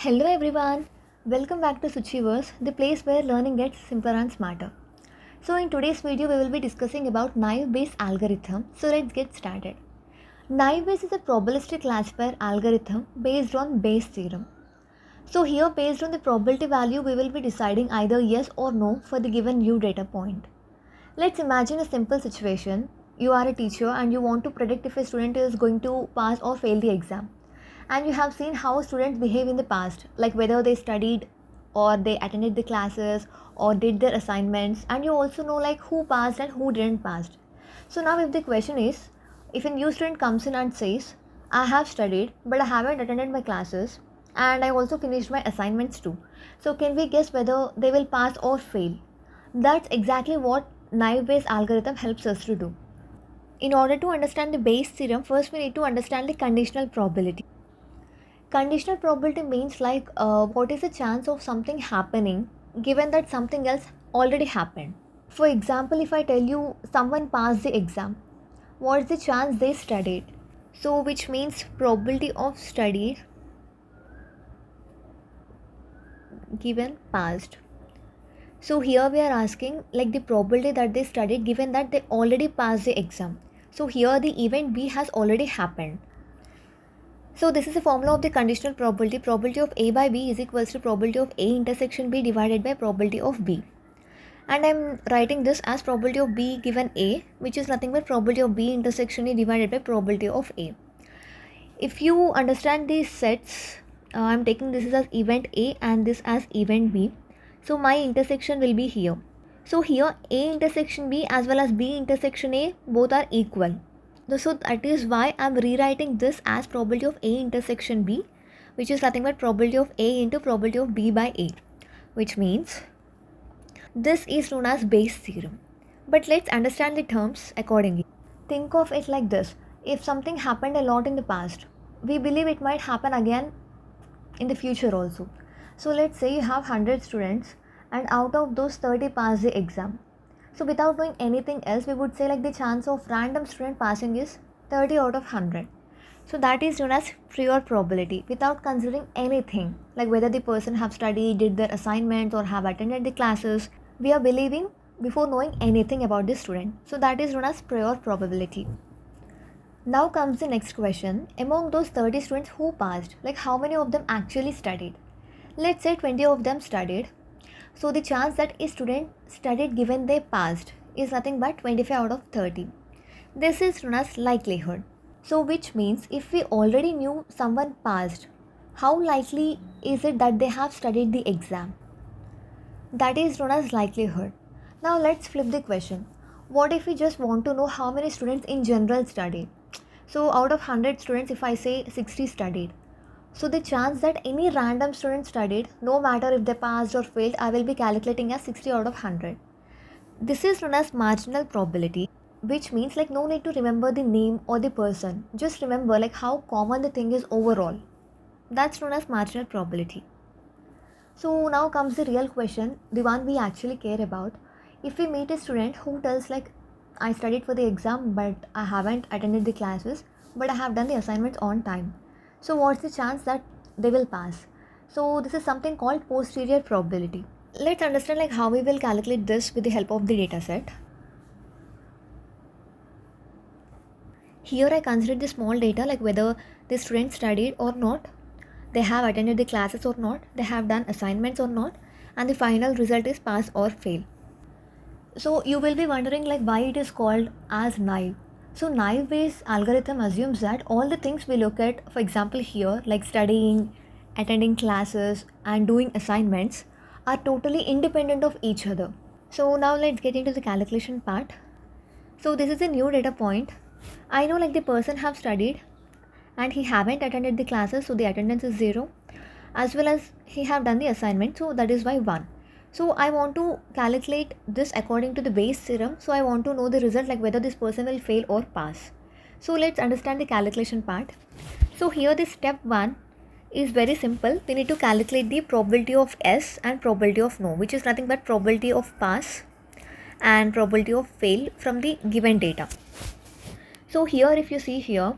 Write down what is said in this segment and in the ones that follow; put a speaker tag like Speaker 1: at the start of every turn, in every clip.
Speaker 1: Hello everyone, welcome back to Suchiverse, the place where learning gets simpler and smarter. So in today's video we will be discussing about naive Bayes algorithm. So let's get started. Naive Bayes is a probabilistic classifier algorithm based on Bayes theorem. So here, based on the probability value, we will be deciding either yes or no for the given new data point. Let's imagine a simple situation. You are a teacher and you want to predict if a student is going to pass or fail the exam. And you have seen how students behave in the past, like whether they studied or they attended the classes or did their assignments, and you also know like who passed and who didn't pass. So now if the question is, if a new student comes in and says, I have studied but I haven't attended my classes and I also finished my assignments too. So can we guess whether they will pass or fail? That's exactly what naive Bayes algorithm helps us to do. In order to understand the Bayes theorem, first we need to understand the conditional probability. Conditional probability means like what is the chance of something happening given that something else already happened. For example, if I tell you someone passed the exam, what is the chance they studied? So which means probability of studied given passed. So here we are asking like the probability that they studied given that they already passed the exam. So here the event B has already happened. So this is a formula of the conditional probability. Probability of A by B is equals to probability of A intersection B divided by probability of B. And I'm writing this as probability of B given A, which is nothing but probability of B intersection A divided by probability of A. If you understand these sets, I'm taking this as event A and this as event B. So my intersection will be here. So here A intersection B as well as B intersection A both are equal. So that is why I'm rewriting this as probability of A intersection B, which is nothing but probability of A into probability of B by A, which means this is known as Bayes theorem. But let's understand the terms accordingly. Think of it like this. If something happened a lot in the past, we believe it might happen again in the future also. So let's say you have 100 students and out of those 30 pass the exam. So without knowing anything else, we would say like the chance of random student passing is 30 out of 100. So that is known as pure probability without considering anything like whether the person have studied, did their assignments or have attended the classes. We are believing before knowing anything about the student. So that is known as pure probability. Now comes the next question. Among those 30 students who passed, like how many of them actually studied? Let's say 20 of them studied. So the chance that a student studied given they passed is nothing but 25 out of 30. This is known as likelihood. So which means if we already knew someone passed, how likely is it that they have studied the exam? That is known as likelihood. Now let's flip the question. What if we just want to know how many students in general studied? So out of 100 students, if I say 60 studied, so the chance that any random student studied, no matter if they passed or failed, I will be calculating as 60 out of 100. This is known as marginal probability, which means like no need to remember the name or the person. Just remember like how common the thing is overall. That's known as marginal probability. So now comes the real question, the one we actually care about. If we meet a student who tells like, I studied for the exam but I haven't attended the classes, but I have done the assignments on time. So what's the chance that they will pass? So this is something called posterior probability. Let's understand like how we will calculate this with the help of the data set. Here I consider the small data like whether the student studied or not, they have attended the classes or not, they have done assignments or not, and the final result is pass or fail. So you will be wondering like why it is called as naive. So naive Bayes algorithm assumes that all the things we look at, for example here, like studying, attending classes and doing assignments are totally independent of each other. So now let's get into the calculation part. So this is a new data point. I know like the person have studied and he haven't attended the classes, so the attendance is 0, as well as he have done the assignment, so that is why 1. So I want to calculate this according to the Bayes theorem. So I want to know the result like whether this person will fail or pass. So let's understand the calculation part. So here the step 1 is very simple. We need to calculate the probability of S and probability of no, which is nothing but probability of pass and probability of fail from the given data. So here if you see here,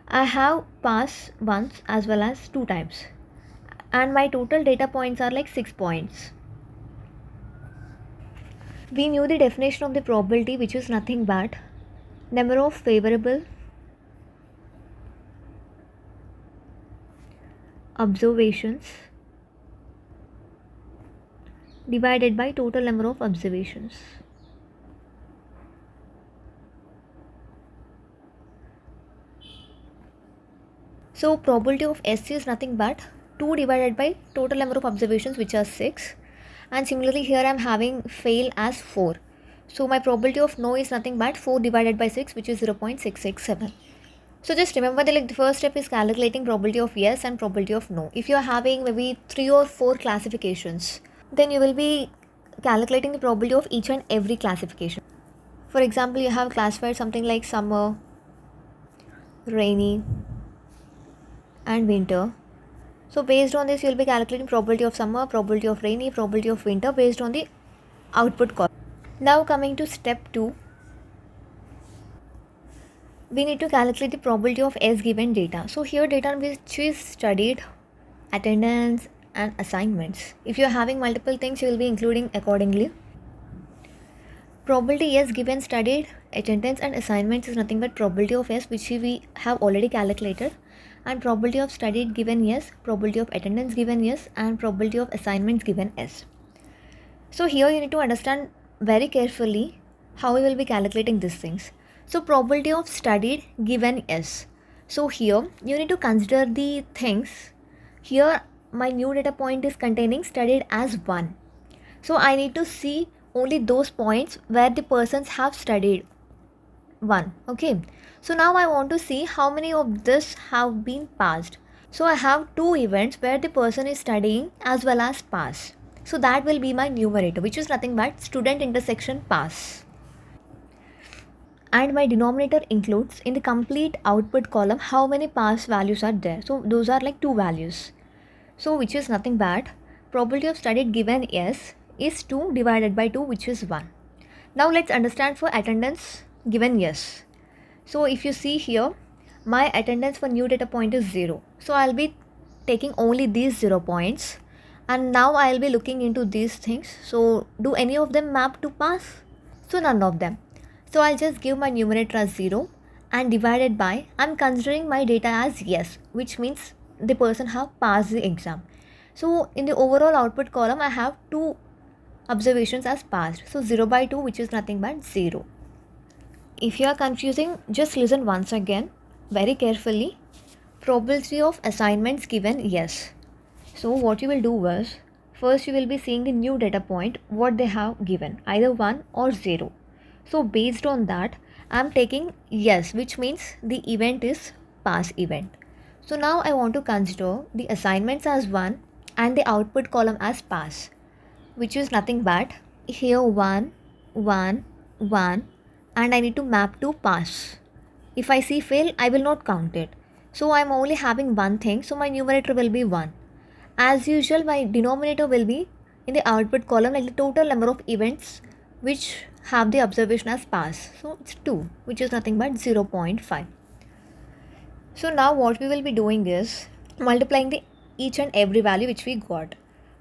Speaker 1: I have pass once as well as 2 times. and my total data points are like 6 points. We knew the definition of the probability, which is nothing but number of favorable observations divided by total number of observations. So probability of S is nothing but 2 divided by total number of observations, which are 6. And similarly here I am having fail as 4. So my probability of no is nothing but 4 divided by 6, which is 0.667. So just remember that the first step is calculating probability of yes and probability of no. If you are having maybe 3 or 4 classifications, then you will be calculating the probability of each and every classification. For example, you have classified something like summer, rainy, and winter. So based on this, you will be calculating probability of summer, probability of rainy, probability of winter based on the output column. Now coming to step 2, we need to calculate the probability of S given data. So here data which is studied, attendance and assignments. If you are having multiple things, you will be including accordingly. Probability S given studied, attendance and assignments is nothing but probability of S, which we have already calculated, and probability of studied given yes, probability of attendance given yes, and probability of assignments given S. So here you need to understand very carefully how we will be calculating these things. So probability of studied given S. So here you need to consider the things. Here my new data point is containing studied as 1. So I need to see only those points where the persons have studied 1. Okay. So now I want to see how many of this have been passed. So I have 2 events where the person is studying as well as pass. So that will be my numerator, which is nothing but student intersection pass. And my denominator includes in the complete output column how many pass values are there. So those are like 2 values. So which is nothing but probability of studied given S is 2 divided by 2, which is 1. Now let's understand for attendance given yes. So if you see here, my attendance for new data point is 0. So I'll be taking only these 0 points, and now I'll be looking into these things. So do any of them map to pass? So none of them. So I'll just give my numerator as 0 and divided by, I'm considering my data as yes, which means the person have passed the exam. So in the overall output column, I have 2 observations as passed. So 0 by 2, which is nothing but 0. If you are confusing, just listen once again very carefully. Probability of assignments given yes. So what you will do is, first you will be seeing the new data point, what they have given, either 1 or 0. So based on that, I am taking yes, which means the event is pass event. So now I want to consider the assignments as 1 and the output column as pass, which is nothing but here 1, 1, 1, and I need to map to pass. If I see fail, I will not count it. So I am only having one thing, so my numerator will be 1. As usual, my denominator will be in the output column, like the total number of events which have the observation as pass. So it's 2, which is nothing but 0.5. So now what we will be doing is multiplying the each and every value which we got.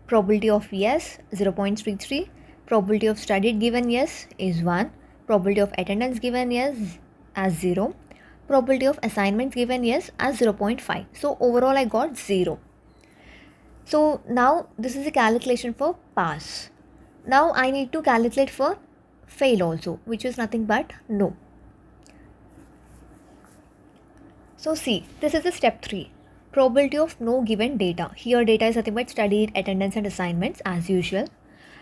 Speaker 1: Probability of yes 0.33, probability of studied given yes is 1, probability of attendance given yes as 0, probability of assignments given yes as 0.5. So overall I got 0. So now this is a calculation for pass. Now I need to calculate for fail also, which is nothing but no. So see, this is the step 3. Probability of no given data. Here data is nothing but studied, attendance and assignments as usual.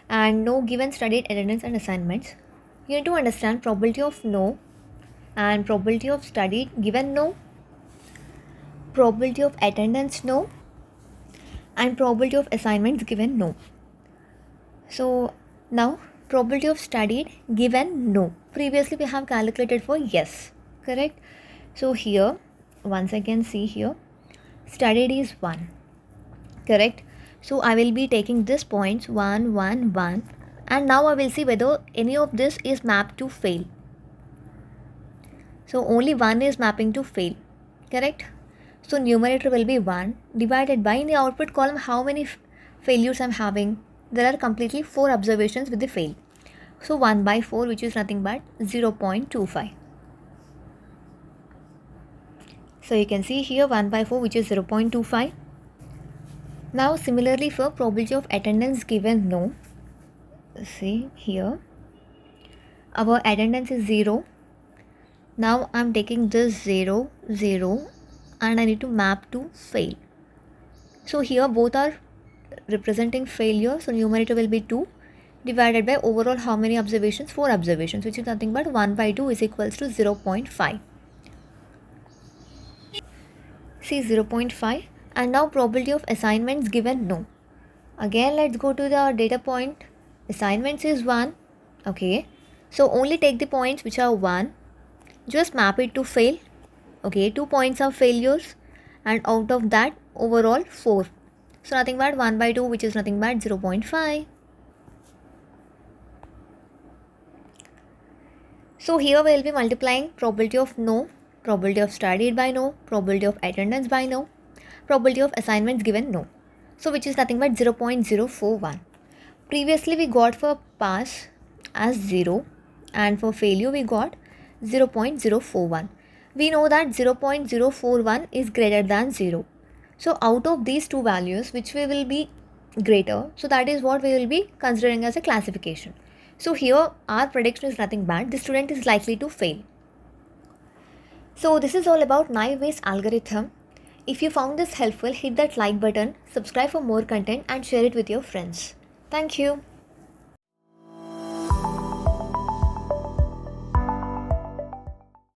Speaker 1: And no given studied, attendance and assignments. You need to understand probability of no and probability of studied given no, probability of attendance no, and probability of assignments given no. So now probability of studied given no. Previously we have calculated for yes, correct? So here once again see here, studied is 1, correct? So I will be taking this points 1, 1, 1, and now I will see whether any of this is mapped to fail. So only 1 is mapping to fail, correct? So numerator will be 1 divided by, in the output column, how many failures I'm having. There are completely 4 observations with the fail. So 1 by 4, which is nothing but 0.25. So you can see here 1 by 4, which is 0.25. Now similarly for probability of attendance given no. See here, our attendance is 0. Now I'm taking this 0, 0 and I need to map to fail. So here both are representing failure. So numerator will be 2 divided by overall how many observations? 4 observations, which is nothing but 1 by 2 is equals to 0.5. See 0.5. And now probability of assignments given no. Again let's go to the data point. Assignments is 1. Okay. So only take the points which are 1. Just map it to fail. Okay. 2 points are failures. And out of that overall 4. So nothing but 1 by 2, which is nothing but 0.5. So here we will be multiplying probability of no, probability of studied by no, probability of attendance by no, probability of assignments given no. So which is nothing but 0.041. Previously we got for pass as 0 and for failure we got 0.041. We know that 0.041 is greater than 0. So out of these two values, which we will be greater, so that is what we will be considering as a classification. So here our prediction is nothing but the student is likely to fail. So this is all about naive Bayes algorithm. If you found this helpful, hit that like button, subscribe for more content and share it with your friends. Thank you.